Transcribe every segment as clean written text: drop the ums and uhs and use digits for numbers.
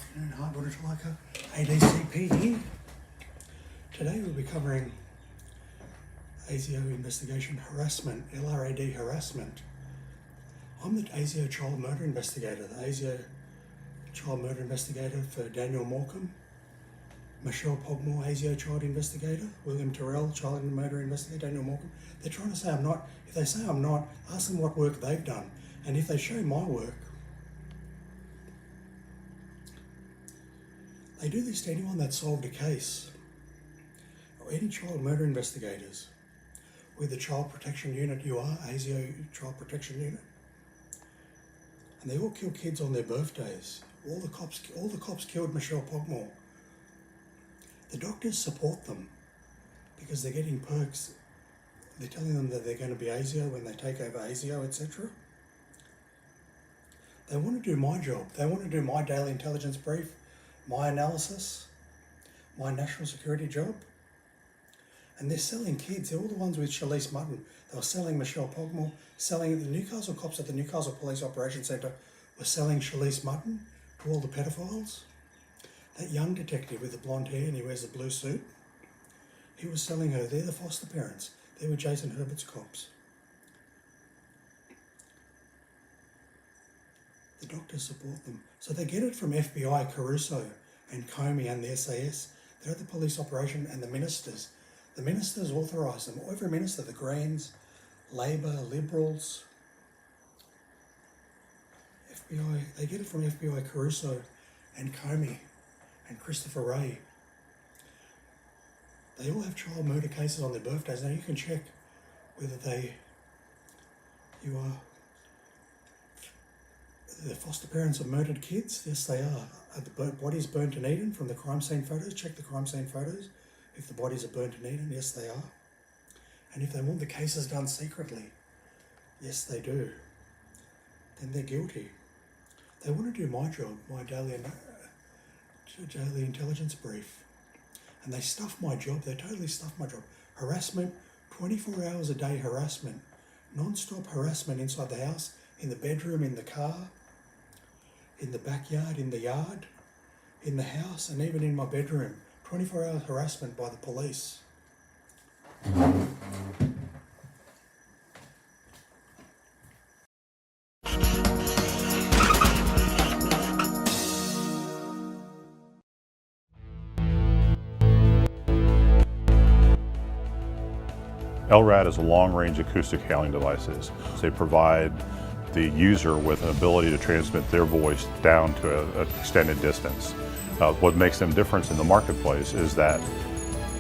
afternoon, Hardwood Talaka, ADCP here. Today we'll be covering ASIO investigation harassment, LRAD harassment. I'm the ASIO child murder investigator, the ASIO child murder investigator for Daniel Morecambe, Michelle Pogmore, ASIO child investigator, William Terrell, child murder investigator, Daniel Morecambe. They're trying to say I'm not. If they say I'm not, ask them what work they've done. And if they show my work, they do this to anyone that solved a case, or any child murder investigators. We're the Child Protection Unit, you are, ASIO Child Protection Unit. And they all kill kids on their birthdays. All the cops killed Michelle Pogmore. The doctors support them because they're getting perks. They're telling them that they're going to be ASIO when they take over ASIO, etc. They want to do my job. They want to do my daily intelligence brief, my analysis, my national security job. And they're selling kids. They're all the ones with Shalise Mutton. They were selling Michelle Pogmore, selling the Newcastle cops at the Newcastle Police Operations Centre were selling Shalise Mutton to all the pedophiles. That young detective with the blonde hair and he wears a blue suit, he was selling her. They're the foster parents. They were Jason Herbert's cops. The doctors support them. So they get it from FBI, Caruso and Comey and the SAS. They're at the police operation and the ministers. The ministers authorise them. Every minister, the Greens, Labor, Liberals, FBI, they get it from FBI, Caruso and Comey and Christopher Wray. They all have child murder cases on their birthdays. Now you can check whether the foster parents of murdered kids. Yes, they are. Are the bodies burnt in Eden from the crime scene photos? Check the crime scene photos. If the bodies are burnt in Eden, yes, they are. And if they want the cases done secretly, yes, they do. Then they're guilty. They want to do my job, my daily intelligence brief. And they stuff my job. They totally stuff my job. Harassment, 24 hours a day harassment. Non-stop harassment inside the house, in the bedroom, in the car, in the backyard, in the yard, in the house, and even in my bedroom. 24 hour harassment by the police. LRAD is a long-range acoustic hailing devices. They provide the user with an ability to transmit their voice down to an extended distance. What makes them different in the marketplace is that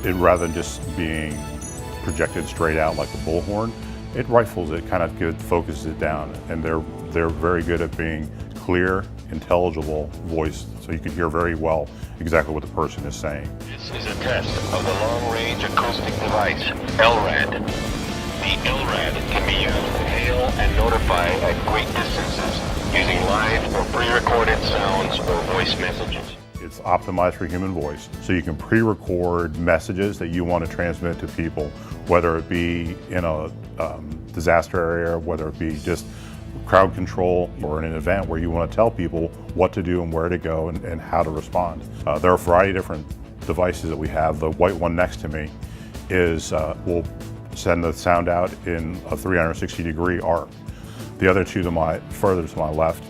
rather than just being projected straight out like a bullhorn, it rifles it, kind of focuses it down, and they're very good at being clear, intelligible voice, so you can hear very well exactly what the person is saying. This is a test of the long-range acoustic device, LRAD. The LRAD can be used to hail and notify at great distances using live or pre-recorded sounds or voice messages. It's optimized for human voice, so you can pre-record messages that you want to transmit to people, whether it be in a disaster area, whether it be just crowd control, or in an event where you want to tell people what to do and where to go and how to respond. There are a variety of different devices that we have. The white one next to me will send the sound out in a 360-degree arc. The other two further to my left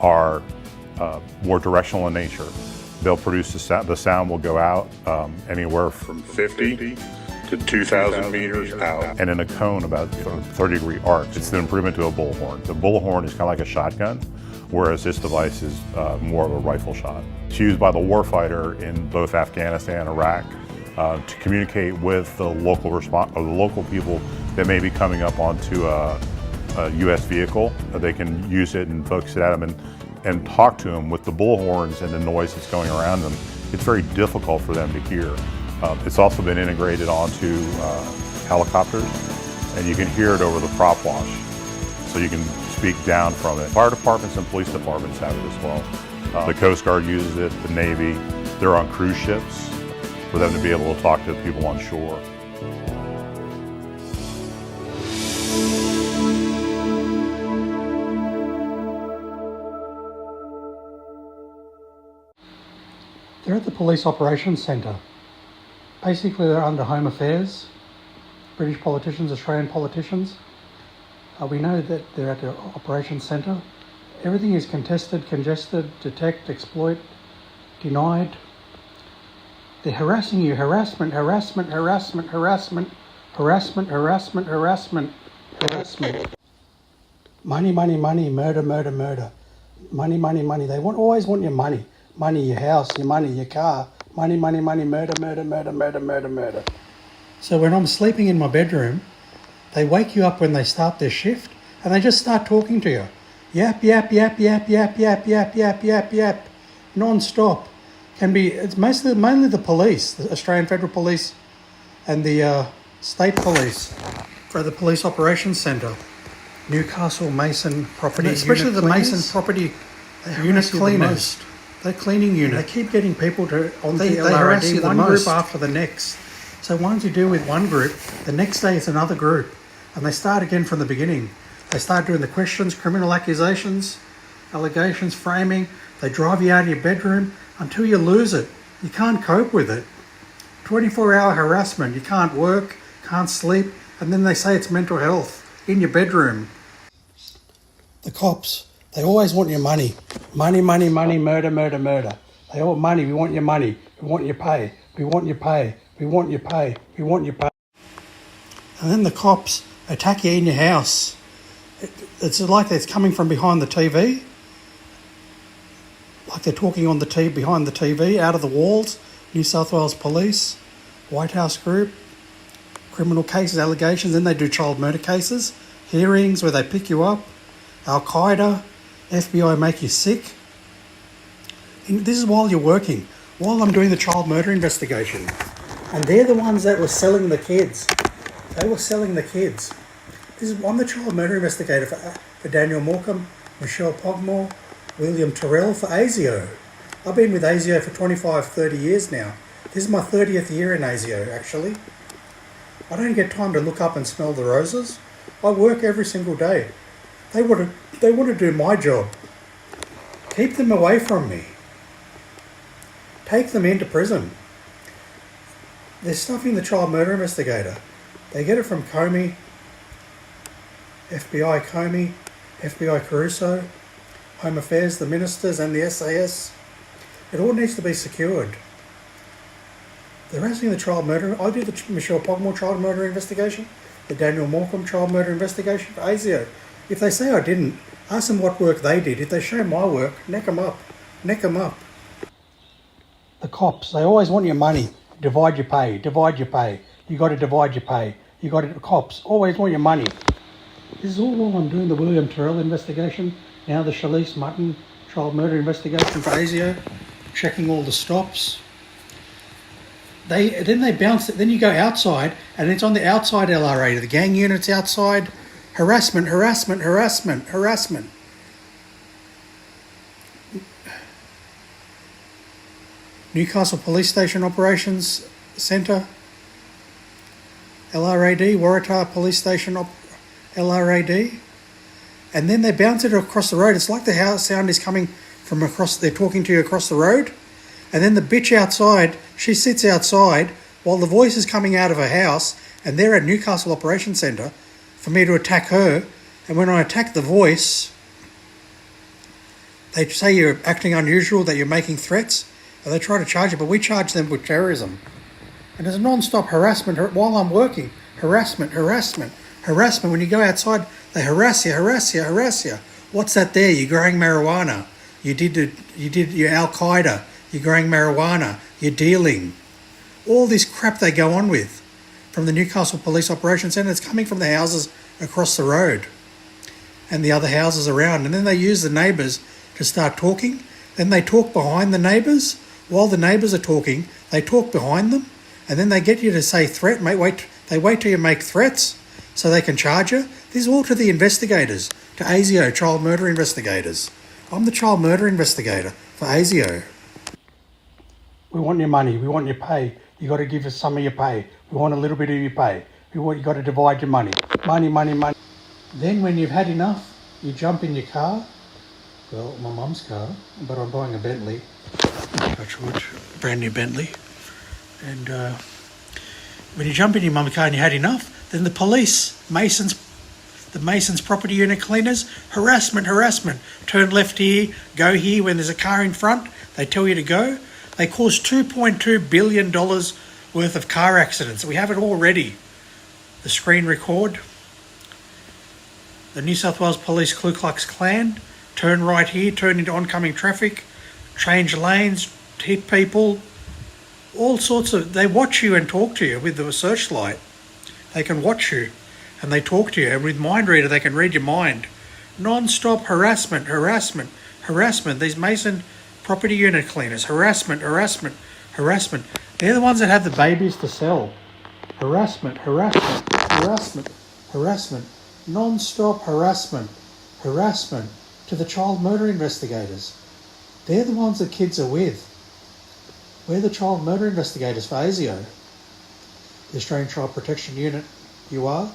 are more directional in nature. They'll produce the sound will go out anywhere from 50 to 2,000 meters out, and in a cone about 30-degree arc. It's the improvement to a bullhorn. The bullhorn is kind of like a shotgun, whereas this device is more of a rifle shot. It's used by the warfighter in both Afghanistan and Iraq to communicate with the local people that may be coming up onto a U.S. vehicle. They can use it and focus it at them and talk to them. With the bullhorns and the noise that's going around them, it's very difficult for them to hear. It's also been integrated onto helicopters, and you can hear it over the prop wash, so you can speak down from it. Fire departments and police departments have it as well. The Coast Guard uses it, the Navy. They're on cruise ships for them to be able to talk to people on shore. They're at the Police Operations Centre. Basically, they're under Home Affairs, British politicians, Australian politicians. We know that they're at the Operations Centre. Everything is contested, congested, detect, exploit, denied. They're harassing you. Harassment, harassment, harassment, harassment, harassment, harassment, harassment, harassment. Money, money, money, murder, murder, murder. Money, money, money. They always want your money. Money, your house, your money, your car. Money, money, money, murder, murder, murder, murder, murder, murder. So when I'm sleeping in my bedroom, they wake you up when they start their shift and they just start talking to you. Yap, yap, yap, yap, yap, yap, yap, yap, yap, yap. Non-stop. It's mainly the police, the Australian Federal Police and the State Police for the Police Operations Centre. Newcastle Mason property, especially the Mason property unit cleaners. They're cleaning unit. They keep getting people on the LRAD, one group after the next. So once you deal with one group, the next day it's another group. And they start again from the beginning. They start doing the questions, criminal accusations, allegations, framing. They drive you out of your bedroom until you lose it. You can't cope with it. 24-hour harassment. You can't work, can't sleep. And then they say it's mental health in your bedroom. The cops, they always want your money. Money, money, money, murder, murder, murder. They all money. We want your money. We want your pay. We want your pay. We want your pay. We want your pay. And then the cops attack you in your house. It's like it's coming from behind the TV. Like they're talking on the TV, behind the TV, out of the walls. New South Wales Police, White House Group, criminal cases, allegations. Then they do child murder cases, hearings where they pick you up. Al-Qaeda, FBI make you sick. And this is while you're working, while I'm doing the child murder investigation. And they're the ones that were selling the kids. They were selling the kids. I'm the child murder investigator for Daniel Morecambe, Michelle Pogmore, William Terrell for ASIO. I've been with ASIO for 25, 30 years now. This is my 30th year in ASIO, actually. I don't get time to look up and smell the roses. I work every single day. They want to do my job. Keep them away from me. Take them into prison. They're stuffing the child murder investigator. They get it from Comey, FBI Caruso, Home Affairs, the ministers and the SAS. It all needs to be secured. They're asking the child murder. I do the Michelle Pogmore child murder investigation, the Daniel Morecambe child murder investigation for ASIO. If they say I didn't, ask them what work they did. If they show my work, neck them up. Neck them up. The cops, they always want your money. Divide your pay. Divide your pay. You got to divide your pay. Cops always want your money. This is all while I'm doing the William Terrell investigation. Now the Shalise Mutton child murder investigation for ASIO. Checking all the stops. Then they bounce it. Then you go outside, and it's on the outside LRAD. The gang unit's outside. Harassment, harassment, harassment, harassment. Newcastle Police Station Operations Centre. LRAD, Waratah Police Station LRAD. And then they bounce it across the road. It's like the sound is coming from across, they're talking to you across the road. And then the bitch outside, she sits outside while the voice is coming out of her house, and they're at Newcastle Operations Centre for me to attack her. And when I attack the voice, they say you're acting unusual, that you're making threats, and they try to charge you, but we charge them with terrorism. And there's non-stop harassment while I'm working. Harassment, harassment, harassment. When you go outside, they harass you, harass you, harass you. What's that there? You're growing marijuana. You're Al-Qaeda. You're growing marijuana. You're dealing. All this crap they go on with from the Newcastle Police Operations Centre. It's coming from the houses across the road and the other houses around. And then they use the neighbours to start talking. Then they talk behind the neighbours. While the neighbours are talking, they talk behind them. And then they get you to say threat. They wait till you make threats so they can charge you. This is all to the investigators, to ASIO, child murder investigators. I'm the child murder investigator for ASIO. We want your money. We want your pay. You got to give us some of your pay. We want a little bit of your pay. You got to divide your money. Money, money, money. Then when you've had enough, you jump in your car. Well, my mum's car, but I'm buying a Bentley. touch wood, brand new Bentley. And when you jump in your mum's car and you had enough, then the police, the Masons property unit cleaners, harassment. Turn left here, go here. When there's a car in front, they tell you to go. They cause $2.2 billion worth of car accidents. We have it already. The screen record. The New South Wales Police Ku Klux Klan, turn right here, turn into oncoming traffic, change lanes, hit people, all sorts of... They watch you and talk to you with the searchlight. They can watch you and they talk to you. And with Mind Reader, they can read your mind. Non-stop harassment. These Mason property unit cleaners, harassment. They're the ones that have the babies to sell. Harassment. Non-stop harassment to the child murder investigators. They're the ones that kids are with. We're the child murder investigators for ASIO, the Australian Child Protection Unit. You are?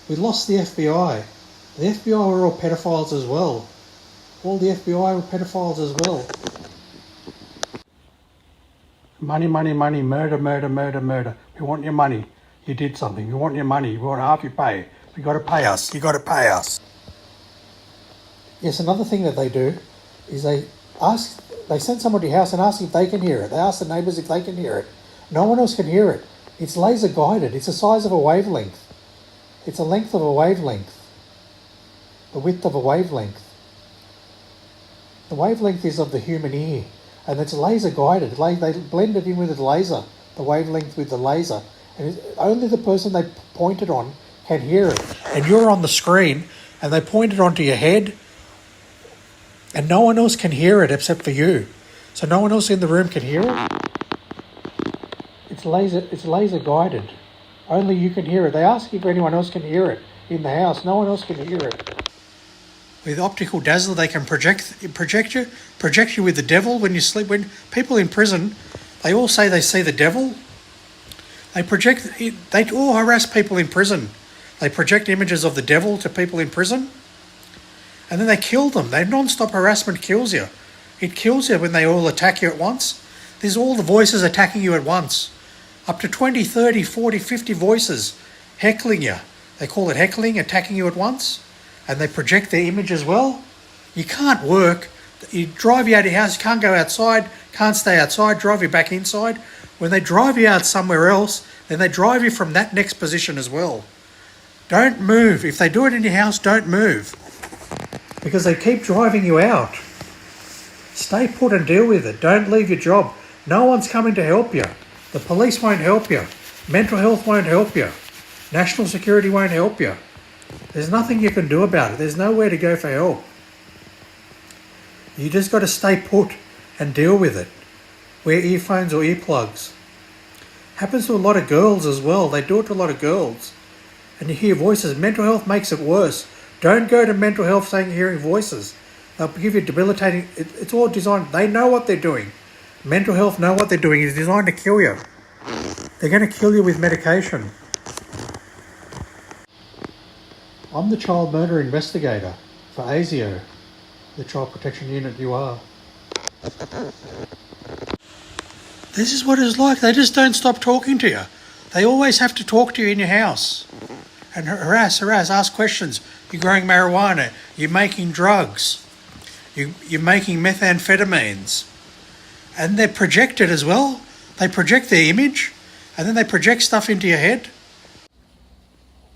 We lost the FBI. The FBI were all pedophiles as well. All the FBI were pedophiles as well. Money, murder. We want your money. You did something. We want your money. We want half your pay. You got to pay us. Yes, another thing that they do is they send somebody to your house and ask if they can hear it. They ask the neighbours if they can hear it. No one else can hear it. It's laser guided. It's the size of a wavelength. It's the length of a wavelength. The width of a wavelength. The wavelength is of the human ear. And it's laser guided. They blend it in with the laser. The wavelength with the laser. And only the person they point it on can hear it. And you're on the screen and they point it onto your head and no one else can hear it except for you. So no one else in the room can hear it. It's laser guided. Only you can hear it. They ask if anyone else can hear it in the house. No one else can hear it. With optical dazzle, they can project you with the devil when you sleep. When people in prison, they all say they see the devil. They all harass people in prison. They project images of the devil to people in prison. And then they kill them. Non-stop harassment kills you. It kills you when they all attack you at once. There's all the voices attacking you at once. Up to 20, 30, 40, 50 voices heckling you. They call it heckling, attacking you at once. And they project their image as well. You can't work. You drive you out of your house, you can't go outside, can't stay outside, drive you back inside. When they drive you out somewhere else, then they drive you from that next position as well. Don't move. If they do it in your house, don't move. Because they keep driving you out. Stay put and deal with it. Don't leave your job. No one's coming to help you. The police won't help you. Mental health won't help you. National security won't help you. There's nothing you can do about it. There's nowhere to go for help. You just got to stay put and deal with it. Wear earphones or earplugs. Happens to a lot of girls as well. They do it to a lot of girls. And you hear voices. Mental health makes it worse. Don't go to mental health saying you're hearing voices. They'll give you debilitating... It's all designed... They know what they're doing. Mental health know what they're doing. It's designed to kill you. They're going to kill you with medication. I'm the child murder investigator for ASIO, the Child Protection Unit you are. This is what it's like. They just don't stop talking to you. They always have to talk to you in your house. And harass, ask questions. You're growing marijuana. You're making drugs. You're making methamphetamines. And they're projected as well. They project their image and then they project stuff into your head.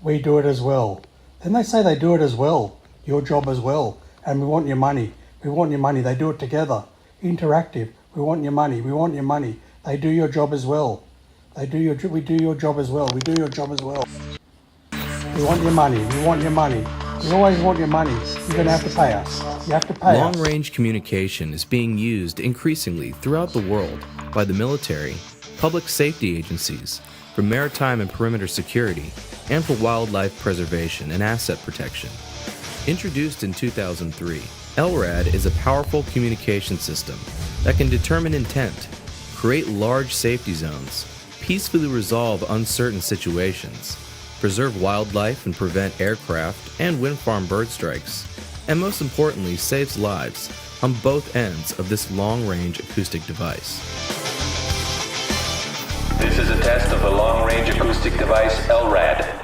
We do it as well. Then they say they do it as well. Your job as well. And we want your money. We want your money. They do it together. Interactive. We want your money. We want your money. They do your job as well. We do your job as well. We do your job as well. We want your money. We want your money. We always want your money. You're going to have to pay us. You have to pay us. Long-range communication is being used increasingly throughout the world by the military, public safety agencies, for maritime and perimeter security, and for wildlife preservation and asset protection. Introduced in 2003, LRAD is a powerful communication system that can determine intent, create large safety zones, peacefully resolve uncertain situations, preserve wildlife and prevent aircraft and wind farm bird strikes, and most importantly saves lives on both ends of this long-range acoustic device. This is a test of the long-range acoustic device LRAD.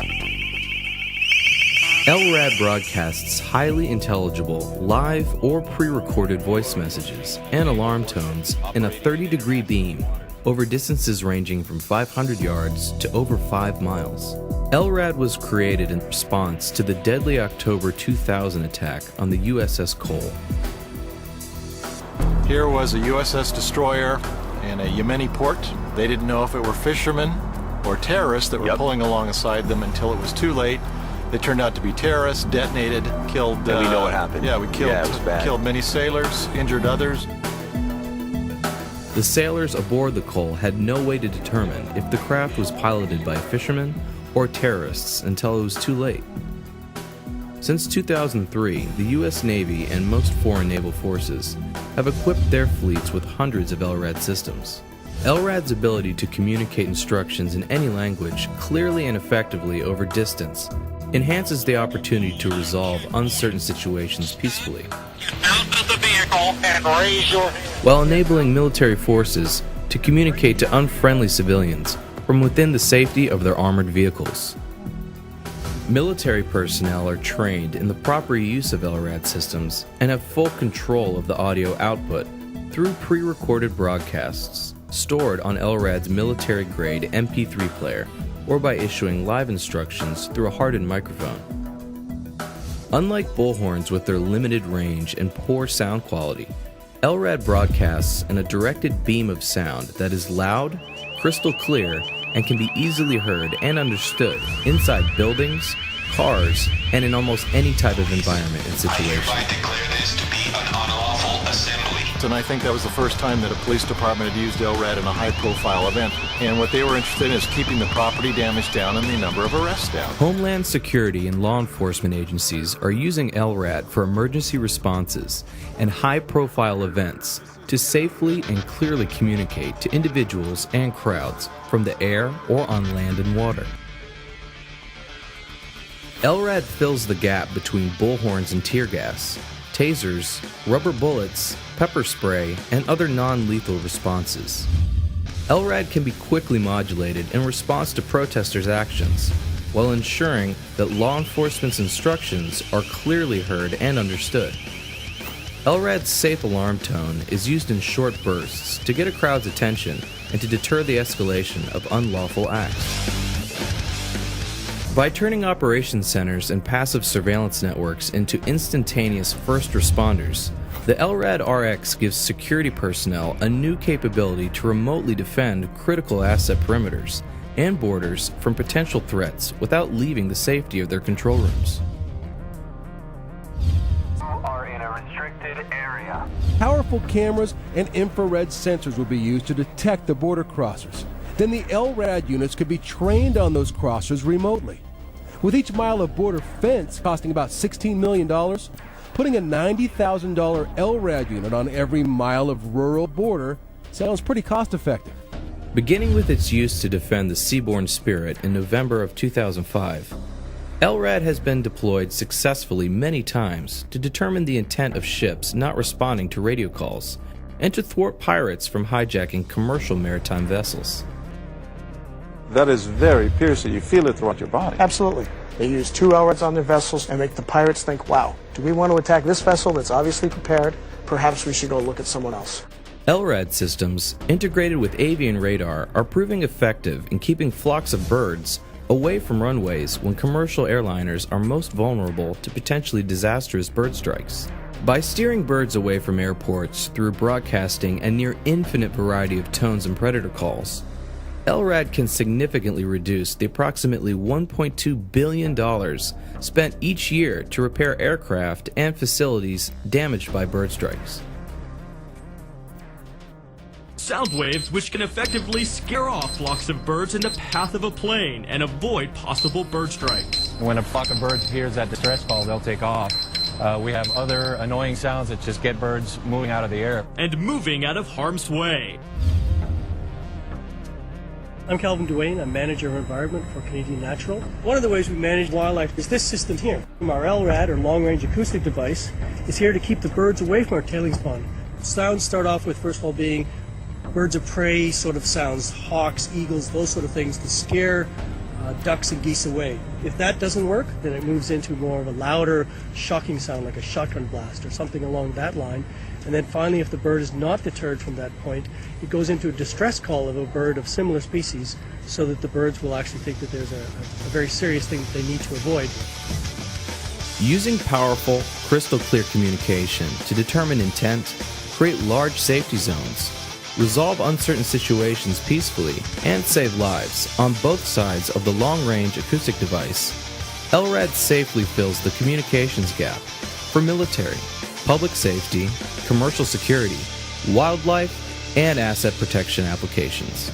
LRAD broadcasts highly intelligible, live or pre-recorded voice messages and alarm tones in a 30-degree beam over distances ranging from 500 yards to over 5 miles. LRAD was created in response to the deadly October 2000 attack on the USS Cole. Here was a USS destroyer in a Yemeni port. They didn't know if it were fishermen or terrorists that were pulling alongside them until it was too late. They turned out to be terrorists, detonated, killed... And we know what happened. Yeah, we killed, it was bad. Killed many sailors, injured others. The sailors aboard the Cole had no way to determine if the craft was piloted by fishermen or terrorists until it was too late. Since 2003, the U.S. Navy and most foreign naval forces have equipped their fleets with hundreds of LRAD systems. LRAD's ability to communicate instructions in any language clearly and effectively over distance enhances the opportunity to resolve uncertain situations peacefully, Out of the vehicle and raise your... while enabling military forces to communicate to unfriendly civilians from within the safety of their armored vehicles. Military personnel are trained in the proper use of LRAD systems and have full control of the audio output through pre-recorded broadcasts stored on LRAD's military-grade MP3 player or by issuing live instructions through a hardened microphone. Unlike bullhorns with their limited range and poor sound quality, LRAD broadcasts in a directed beam of sound that is loud, crystal clear, and can be easily heard and understood inside buildings, cars, and in almost any type of environment and situation. I declare this to be an unlawful assembly. And I think that was the first time that a police department had used LRAD in a high-profile event. And what they were interested in is keeping the property damage down and the number of arrests down. Homeland Security and law enforcement agencies are using LRAD for emergency responses and high-profile events to safely and clearly communicate to individuals and crowds from the air or on land and water. LRAD fills the gap between bullhorns and tear gas, tasers, rubber bullets, pepper spray, and other non-lethal responses. LRAD can be quickly modulated in response to protesters' actions, while ensuring that law enforcement's instructions are clearly heard and understood. LRAD's safe alarm tone is used in short bursts to get a crowd's attention and to deter the escalation of unlawful acts. By turning operations centers and passive surveillance networks into instantaneous first responders, the LRAD RX gives security personnel a new capability to remotely defend critical asset perimeters and borders from potential threats without leaving the safety of their control rooms. Are in a restricted area. Powerful cameras and infrared sensors will be used to detect the border crossers. Then the LRAD units could be trained on those crossers remotely. With each mile of border fence costing about $16 million, putting a $90,000 LRAD unit on every mile of rural border sounds pretty cost-effective. Beginning with its use to defend the Seaborne Spirit in November of 2005, LRAD has been deployed successfully many times to determine the intent of ships not responding to radio calls and to thwart pirates from hijacking commercial maritime vessels. That is very piercing. You feel it throughout your body. Absolutely. They use 2 LRADs on their vessels and make the pirates think, wow, do we want to attack this vessel that's obviously prepared? Perhaps we should go look at someone else. LRAD systems, integrated with avian radar, are proving effective in keeping flocks of birds away from runways when commercial airliners are most vulnerable to potentially disastrous bird strikes. By steering birds away from airports through broadcasting a near infinite variety of tones and predator calls, LRAD can significantly reduce the approximately $1.2 billion spent each year to repair aircraft and facilities damaged by bird strikes. Sound waves which can effectively scare off flocks of birds in the path of a plane and avoid possible bird strikes. When a flock of birds hears that distress call, they'll take off. We have other annoying sounds that just get birds moving out of the air. And moving out of harm's way. I'm Calvin Duane. I'm Manager of Environment for Canadian Natural. One of the ways we manage wildlife is this system here. Our LRAD, or long-range acoustic device, is here to keep the birds away from our tailings pond. Sounds start off with, first of all, being birds of prey sort of sounds, hawks, eagles, those sort of things to scare ducks and geese away. If that doesn't work, then it moves into more of a louder, shocking sound like a shotgun blast or something along that line. And then finally, if the bird is not deterred from that point, it goes into a distress call of a bird of similar species so that the birds will actually think that there's a very serious thing that they need to avoid. Using powerful, crystal clear communication to determine intent, create large safety zones, resolve uncertain situations peacefully, and save lives on both sides of the long-range acoustic device, LRAD safely fills the communications gap for military, public safety, commercial security, wildlife, and asset protection applications.